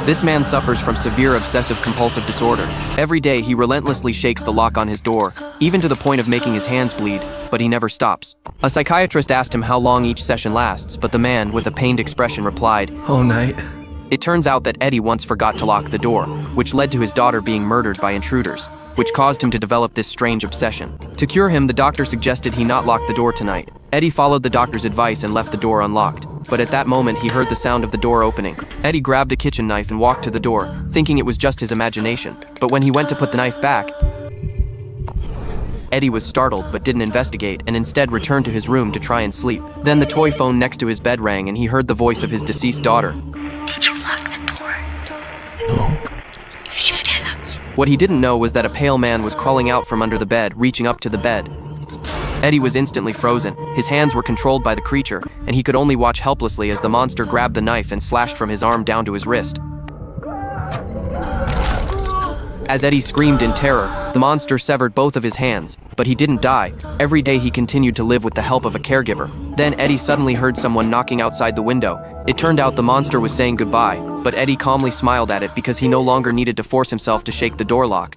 This man suffers from severe obsessive-compulsive disorder. Every day, he relentlessly shakes the lock on his door, even to the point of making his hands bleed, but he never stops. A psychiatrist asked him how long each session lasts, but the man, with a pained expression, replied, "All night." It turns out that Eddie once forgot to lock the door, which led to his daughter being murdered by intruders, which caused him to develop this strange obsession. To cure him, the doctor suggested he not lock the door tonight. Eddie followed the doctor's advice and left the door unlocked. But at that moment, he heard the sound of the door opening. Eddie grabbed a kitchen knife and walked to the door, thinking it was just his imagination. But when he went to put the knife back, Eddie was startled but didn't investigate and instead returned to his room to try and sleep. Then the toy phone next to his bed rang and he heard the voice of his deceased daughter. Did you lock the door? No. You should have. What he didn't know was that a pale man was crawling out from under the bed, reaching up to the bed. Eddie was instantly frozen. His hands were controlled by the creature, and he could only watch helplessly as the monster grabbed the knife and slashed from his arm down to his wrist. As Eddie screamed in terror, the monster severed both of his hands, but he didn't die. Every day he continued to live with the help of a caregiver. Then Eddie suddenly heard someone knocking outside the window. It turned out the monster was saying goodbye, but Eddie calmly smiled at it because he no longer needed to force himself to shake the door lock.